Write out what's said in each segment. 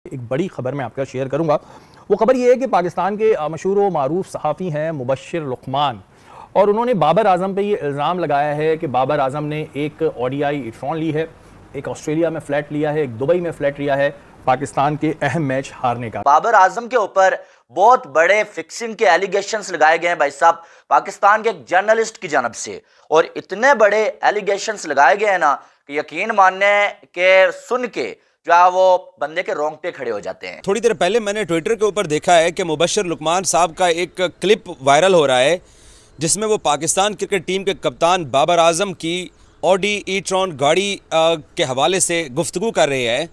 एक बड़ी खबर मैं आपका शेयर करूंगा। वो खबर ये है कि पाकिस्तान के मशहूर व मारूफ सहाफ़ी हैं मुबश्शिर लुकमान, और उन्होंने बाबर आजम पे ये इल्ज़ाम लगाया है कि बाबर आजम ने एक ओडीआई इरफान ली है, एक ऑस्ट्रेलिया में फ्लैट लिया है, एक दुबई में फ्लैट लिया है पाकिस्तान के अहम मैच हारने का। बाबर आजम के ऊपर बहुत बड़े फिक्सिंग के एलिगेशंस लगाए गए हैं भाई साहब, पाकिस्तान के एक जर्नलिस्ट की जानब से। और इतने बड़े एलिगेशंस लगाए गए हैं ना कि यकीन मानने के सुन के जो है वो बंदे के रोंगटे खड़े हो जाते हैं। थोड़ी देर पहले मैंने ट्विटर के ऊपर देखा है कि मुबश्शिर लुकमान साहब का एक क्लिप वायरल हो रहा है जिसमें वो पाकिस्तान क्रिकेट टीम के कप्तान बाबर आजम की ऑडी ई-ट्रॉन गाड़ी के हवाले से गुफ्तगू कर रहे हैं,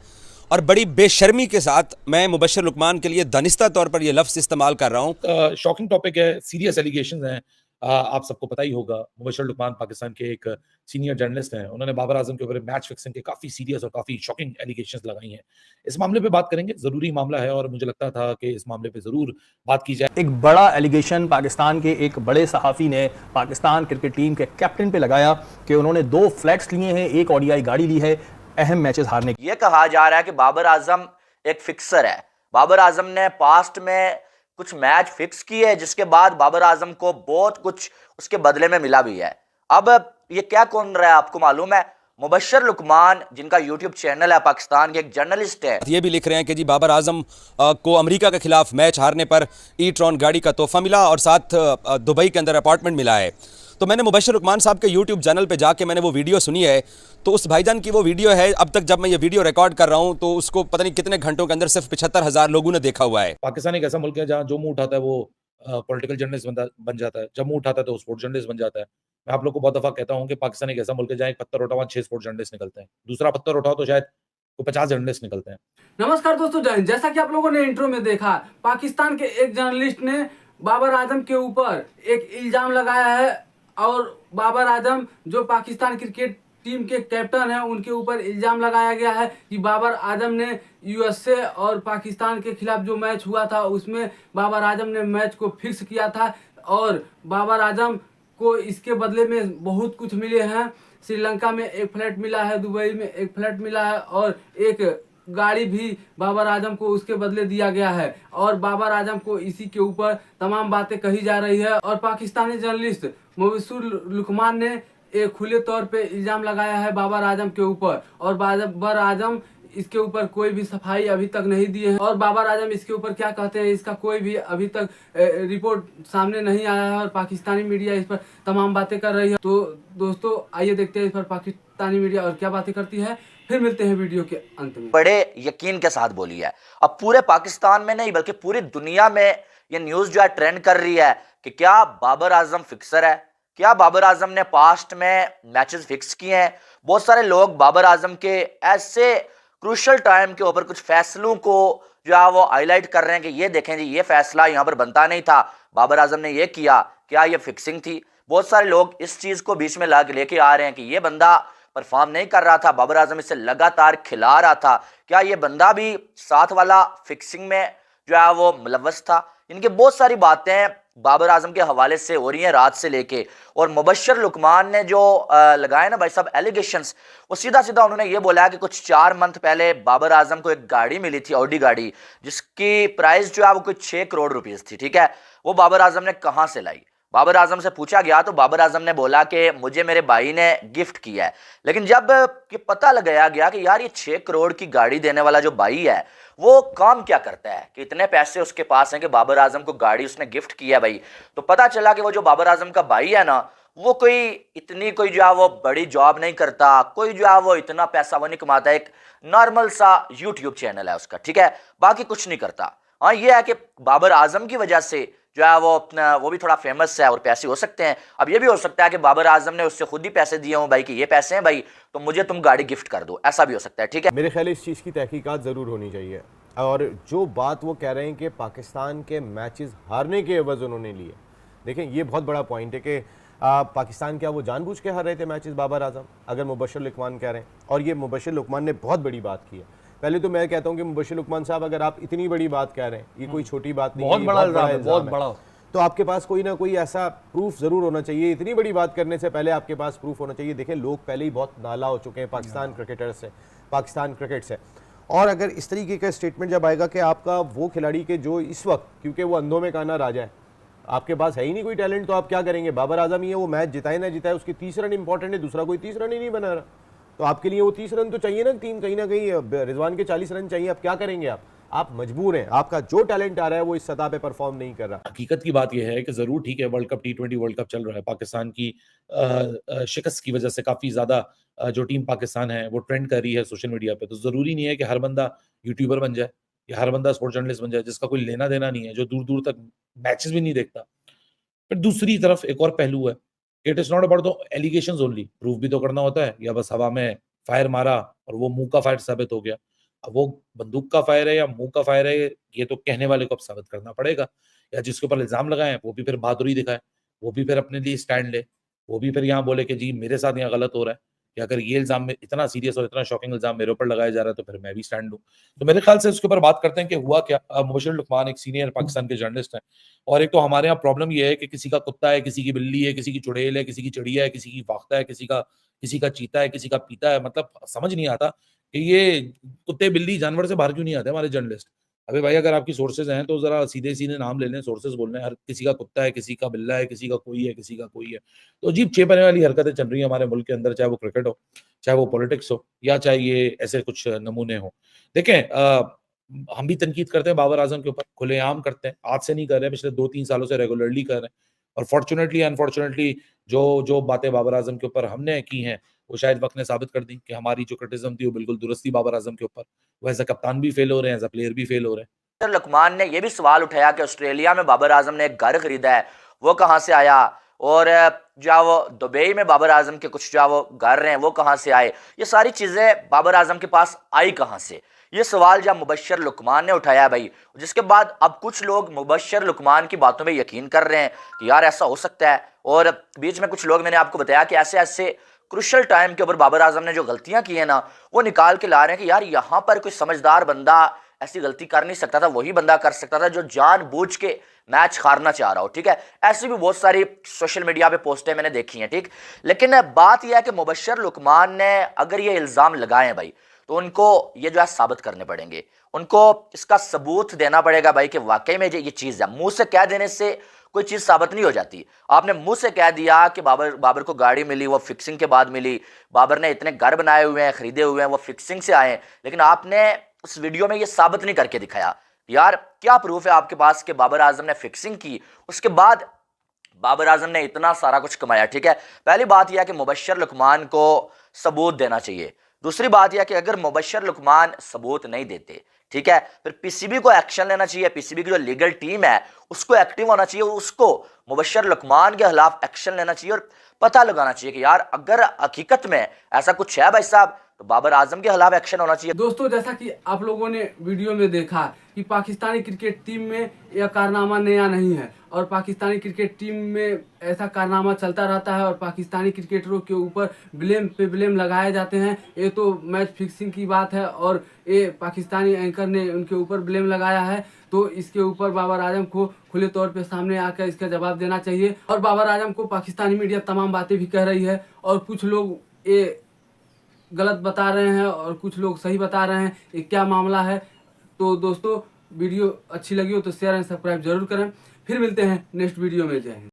और बड़ी बेशर्मी के साथ मैं मुबश्शिर लुकमान के लिए दानिस्ता तौर पर यह लफ्ज़ इस्तेमाल कर रहा हूँ। शॉकिंग टॉपिक है, सीरियस एलिगेशंस हैं। आप सबको पता ही होगा, मुबश्शिर लुकमान पाकिस्तान के एक सीनियर जर्नलिस्ट हैं। उन्होंने बाबर आजम के ऊपर मैच फिक्सिंग के काफ़ी सीरियस और काफ़ी शॉकिंग एलिगेशंस लगाई हैं। इस मामले पे बात करेंगे, ज़रूरी मामला है और मुझे लगता था कि इस मामले पे ज़रूर बात की जाए। एक बड़ा एलिगेशन पाकिस्तान के एक बड़े सहाफ़ी ने पाकिस्तान क्रिकेट टीम के कैप्टन पे लगाया कि उन्होंने 2 फ्लैट्स लिए हैं, एक ओडीआई गाड़ी ली है अहम मैचेस हारने की। ये कहा जा रहा है कि बाबर आजम एक फिक्सर है। बाबर आजम ने पास्ट में कुछ मैच फिक्स किए जिसके बाद बाबर आजम को बहुत कुछ उसके बदले में मिला भी है। अब ये क्या कौन रहा है आपको मालूम है? मुबश्शिर लुकमान, जिनका यूट्यूब चैनल है, पाकिस्तान के एक जर्नलिस्ट है। ये भी लिख रहे हैं कि जी बाबर आजम को अमेरिका के खिलाफ मैच हारने पर ई-ट्रॉन गाड़ी का तोहफा मिला और साथ दुबई के अंदर अपार्टमेंट मिला है। तो मैंने मुबश्शिर लुकमान साहब के यूट्यूब चैनल पे जाके मैंने वो वीडियो सुनी है। तो उस भाईजान की वो वीडियो है, अब तक जब मैं ये वीडियो रिकॉर्ड कर रहा हूँ तो उसको पता नहीं कितने घंटों के अंदर सिर्फ 75,000 लोगों ने देखा हुआ है। पाकिस्तान एक ऐसा मुल्क है जहाँ जो मुंह उठाता है वो पॉलिटिकल जर्नलिस्ट बन जाता है, जब मुंह उठाता है तो स्पोर्ट्स जर्नलिस्ट बन जाता है। मैं आप लोग को बहुत दफा कहता हूँ कि पाकिस्तान एक ऐसा मुल्क है जहाँ एक पत्थर उठाओ 6 स्पोर्ट्स जर्नलिस्ट निकलते हैं, दूसरा पत्थर उठाओ तो शायद कोई 50 जर्नलिस्ट निकलते हैं। नमस्कार दोस्तों, जय हिंद। जैसा कि आप लोगों ने इंट्रो में देखा, पाकिस्तान के एक जर्नलिस्ट ने बाबर आजम के ऊपर एक इल्जाम लगाया है, और बाबर आजम जो पाकिस्तान क्रिकेट टीम के कैप्टन हैं उनके ऊपर इल्जाम लगाया गया है कि बाबर आजम ने यूएसए और पाकिस्तान के खिलाफ जो मैच हुआ था उसमें बाबर आजम ने मैच को फिक्स किया था, और बाबर आजम को इसके बदले में बहुत कुछ मिले हैं। श्रीलंका में एक फ्लैट मिला है, दुबई में एक फ्लैट मिला है, और एक गाड़ी भी बाबर आजम को उसके बदले दिया गया है। और बाबर आजम को इसी के ऊपर तमाम बातें कही जा रही है। और पाकिस्तानी जर्नलिस्ट मुबश्शिर लुकमान ने एक खुले तौर पे इल्जाम लगाया है बाबर आजम के ऊपर, और बाबर आजम इसके ऊपर कोई भी सफाई अभी तक नहीं दिए हैं। और बाबर आजम इसके ऊपर क्या कहते हैं इसका कोई भी अभी तक रिपोर्ट सामने नहीं आया है, और पाकिस्तानी मीडिया इस पर तमाम बातें कर रही है। तो दोस्तों आइए देखते हैं इस पर पाकिस्तानी मीडिया और क्या बातें करती है, फिर मिलते हैं वीडियो के अंत में। बड़े यकीन के साथ बोली है। अब पूरे पाकिस्तान में नहीं बल्कि पूरी दुनिया में ये न्यूज जो है ट्रेंड कर रही है कि क्या बाबर आजम फिक्सर है, क्या बाबर आजम ने पास्ट में मैचेस फिक्स किए हैं। बहुत सारे लोग बाबर आजम के ऐसे क्रूशल टाइम के ऊपर कुछ फैसलों को जो है वो हाईलाइट कर रहे हैं कि ये देखें जी, ये फैसला यहाँ पर बनता नहीं था, बाबर आजम ने ये किया, क्या ये फिक्सिंग थी। बहुत सारे लोग इस चीज को बीच में लाके लेके आ रहे हैं कि ये बंदा परफॉर्म नहीं कर रहा था, बाबर आजम इसे लगातार खिला रहा था, क्या ये बंदा भी साथ वाला फिक्सिंग में जो है वो मुलव्वस था। इनकी बहुत सारी बातें बाबर आजम के हवाले से हो रही हैं रात से लेके। और मुबश्शिर लुकमान ने जो लगाए ना भाई साहब एलिगेशंस, वो सीधा सीधा उन्होंने ये बोला है कि कुछ 4 मंथ पहले बाबर आजम को एक गाड़ी मिली थी, ऑडी गाड़ी, जिसकी प्राइस जो है वो कोई 6 करोड़ रुपीस थी। ठीक है, वो बाबर आजम ने कहाँ से लाई? बाबर आजम से पूछा गया तो बाबर आजम ने बोला कि मुझे मेरे भाई ने गिफ्ट किया है। लेकिन जब ये पता लगाया गया कि यार ये 6 करोड़ की गाड़ी देने वाला जो भाई है वो काम क्या करता है कि इतने पैसे उसके पास हैं कि बाबर आजम को गाड़ी उसने गिफ्ट किया भाई, तो पता चला कि वो जो बाबर आजम का भाई है ना, वो कोई जो है वो बड़ी जॉब नहीं करता, कोई जो है वो इतना पैसा वो नहीं कमाता, एक नॉर्मल सा यूट्यूब चैनल है उसका। ठीक है, बाकी कुछ नहीं करता। हाँ, ये है कि बाबर आजम की वजह से जो है वो भी थोड़ा फेमस है और पैसे हो सकते हैं। अब ये भी हो सकता है कि बाबर आजम ने उससे खुद ही पैसे दिए हों भाई कि ये पैसे हैं भाई तो मुझे तुम गाड़ी गिफ्ट कर दो, ऐसा भी हो सकता है। ठीक है, मेरे ख्याल इस चीज़ की तहकीकात ज़रूर होनी चाहिए। और जो बात वो कह रहे हैं कि पाकिस्तान के मैचेस हारने के एवज उन्होंने लिए, देखें ये बहुत बड़ा पॉइंट है कि पाकिस्तान क्या वो जानबूझ के हार रहे थे मैचेस बाबर आजम, अगर मुबश्शिर लुकमान कह रहे हैं। और ये मुबश्शिर लुकमान ने बहुत बड़ी बात की है। पहले तो मैं कहता हूँ कि मुबश्शिर लुकमान साहब, अगर आप इतनी बड़ी बात कह रहे हैं, ये कोई छोटी बात नहीं है, बहुत बड़ा, तो आपके पास कोई ना कोई ऐसा प्रूफ जरूर होना चाहिए। इतनी बड़ी बात करने से पहले आपके पास प्रूफ होना चाहिए। देखें लोग पहले ही बहुत नाला हो चुके हैं पाकिस्तान क्रिकेटर से, पाकिस्तान क्रिकेट से, और अगर इस तरीके का स्टेटमेंट जब आएगा कि आपका वो खिलाड़ी के जो इस वक्त, क्योंकि वो अंधों में काना राजा है, आपके पास है ही नहीं कोई टैलेंट, तो आप क्या करेंगे? बाबर आजम ही है, वो मैच जिताए ना जिताए उसके 30 रन इंपॉर्टेंट है, दूसरा कोई 30 रन ही नहीं बना रहा, तो आपके लिए वो 30 रन तो चाहिए ना, टीम कहीं ना कहीं रिजवान के 40 रन चाहिए, आप क्या करेंगे? आप मजबूर हैं, आपका जो टैलेंट आ रहा है वो इस सतह पे परफॉर्म नहीं कर रहा। हकीकत की बात यह है कि जरूर ठीक है, world cup T20 world cup चल रहा है, पाकिस्तान की शिकस्त की वजह से काफी ज्यादा जो टीम पाकिस्तान है वो ट्रेंड कर रही है सोशल मीडिया पे, तो जरूरी नहीं है कि हर बंदा यूट्यूबर बन जाए या हर बंदा स्पोर्ट्स जर्नलिस्ट बन जाए जिसका कोई लेना देना नहीं है, जो दूर दूर तक मैचेस भी नहीं देखता। फिर दूसरी तरफ एक और पहलू है, it is not about the allegations only, proof भी तो करना होता है, या बस हवा में फायर मारा और वो मुंह का फायर साबित हो गया। अब वो बंदूक का फायर है या मुंह का फायर है, ये तो कहने वाले को अब साबित करना पड़ेगा, या जिसके ऊपर इल्जाम लगाए वो भी फिर बहादुरी दिखाए, वो भी फिर अपने लिए स्टैंड ले, वो भी फिर यहाँ बोले कि जी मेरे साथ यहाँ गलत हो रहा है, या अगर ये इल्जाम में इतना सीरियस और इतना शॉकिंग इल्जाम मेरे ऊपर लगाया जा रहा है तो फिर मैं भी स्टैंड लूं। तो मेरे ख्याल से उसके ऊपर बात करते हैं कि हुआ क्या। मुबशिर लुकमान एक सीनियर पाकिस्तान के जर्नलिस्ट हैं, और एक तो हमारे यहाँ प्रॉब्लम ये है कि किसी का कुत्ता है, किसी की बिल्ली है, किसी की चुड़ैल है, किसी की चिड़िया है, किसी की फाख्ता है, किसी का चीता है, किसी का पीता है, मतलब समझ नहीं आता कि ये कुत्ते बिल्ली जानवर से बाहर क्यों नहीं आते हमारे जर्नलिस्ट। अबे भाई अगर आपकी सोर्सेज हैं तो जरा सीधे सीधे नाम ले लें, सोर्सेज बोल रहे हैं, हर किसी का कुत्ता है, किसी का बिल्ला है, किसी का कोई है, किसी का कोई है। तो अजीब चेपने वाली हरकतें चल रही है हमारे मुल्क के अंदर, चाहे वो क्रिकेट हो, चाहे वो पॉलिटिक्स हो, या चाहे ये ऐसे कुछ नमूने हो। देखें हम भी तनकीद करते हैं बाबर आजम के ऊपर, खुलेआम करते हैं, आज से नहीं कर रहे, पिछले 2-3 सालों से रेगुलरली कर रहे हैं, और फॉर्चुनेटली अनफॉर्चुनेटली जो जो बातें बाबर आजम के ऊपर हमने की हैं वो शायद वक्त ने साबित कर दी कि हमारी जो क्रिटिसिज्म थी वो बिल्कुल दुरुस्त थी बाबर आजम के ऊपर। वो एज अ कप्तान भी फेल हो रहे हैं, एज अ प्लेयर भी फेल हो रहे हैं। सर लुकमान ने यह भी सवाल उठाया कि ऑस्ट्रेलिया में बाबर आजम ने एक घर खरीदा है, वो कहाँ से आया, और जो वो दुबई में बाबर आजम के कुछ जो वो घर हैं वो कहाँ से आए, ये सारी चीज़ें बाबर आजम के पास आई कहाँ से, ये सवाल जब मुबशिर लुकमान ने उठाया भाई, जिसके बाद अब कुछ लोग मुबशिर लुकमान की बातों में यकीन कर रहे हैं कि यार ऐसा हो सकता है, और बीच में कुछ लोग, मैंने आपको बताया कि ऐसे ऐसे क्रुशल टाइम के ऊपर बाबर आजम ने जो गलतियां की है ना वो निकाल के ला रहे हैं कि यार यहाँ पर कोई समझदार बंदा ऐसी गलती कर नहीं सकता था, वही बंदा कर सकता था जो जानबूझ के मैच हारना चाह रहा हो। ठीक है, ऐसी भी बहुत सारी सोशल मीडिया पे पोस्टें मैंने देखी हैं। ठीक, लेकिन बात यह है कि मुबशिर लुकमान ने अगर ये इल्ज़ाम लगाए भाई तो उनको ये जो है साबित करने पड़ेंगे, उनको इसका सबूत देना पड़ेगा भाई कि वाकई में ये चीज़ है। मुंह से कह देने से कोई चीज़ साबित नहीं हो जाती। आपने मुंह से कह दिया कि बाबर को गाड़ी मिली, वो फिक्सिंग के बाद मिली, बाबर ने इतने घर बनाए हुए हैं, खरीदे हुए हैं, वो फिक्सिंग से आए, लेकिन आपने उस वीडियो में ये साबित नहीं करके दिखाया। यार क्या प्रूफ है आपके पास कि बाबर आजम ने फिक्सिंग की, उसके बाद बाबर आजम ने इतना सारा कुछ कमाया। ठीक है, पहली बात यह है कि मुबशिर लुकमान को सबूत देना चाहिए। दूसरी बात यह कि अगर मुबशिर लुकमान सबूत नहीं देते, ठीक है, फिर पीसीबी को एक्शन लेना चाहिए, पीसीबी की जो लीगल टीम है उसको एक्टिव होना चाहिए, उसको मुबशिर लुकमान के खिलाफ एक्शन लेना चाहिए और पता लगाना चाहिए कि यार अगर हकीकत में ऐसा कुछ है भाई साहब तो बाबर आजम के खिलाफ एक्शन होना चाहिए। दोस्तों जैसा कि आप लोगों ने वीडियो में देखा कि पाकिस्तानी क्रिकेट टीम में यह कारनामा नया नहीं है, और पाकिस्तानी क्रिकेट टीम में ऐसा कारनामा चलता रहता है, और पाकिस्तानी क्रिकेटरों के ऊपर ब्लेम पे ब्लेम लगाए जाते हैं। ये तो मैच फिक्सिंग की बात है और ये पाकिस्तानी एंकर ने उनके ऊपर ब्लेम लगाया है, तो इसके ऊपर बाबर आजम को खुले तौर पे सामने आकर इसका जवाब देना चाहिए। और बाबर आजम को पाकिस्तानी मीडिया तमाम बातें भी कह रही है, और कुछ लोग ये गलत बता रहे हैं और कुछ लोग सही बता रहे हैं, ये क्या मामला है। तो दोस्तों वीडियो अच्छी लगी हो तो शेयर एंड सब्सक्राइब जरूर करें। फिर मिलते हैं नेक्स्ट वीडियो में। जय हिंद।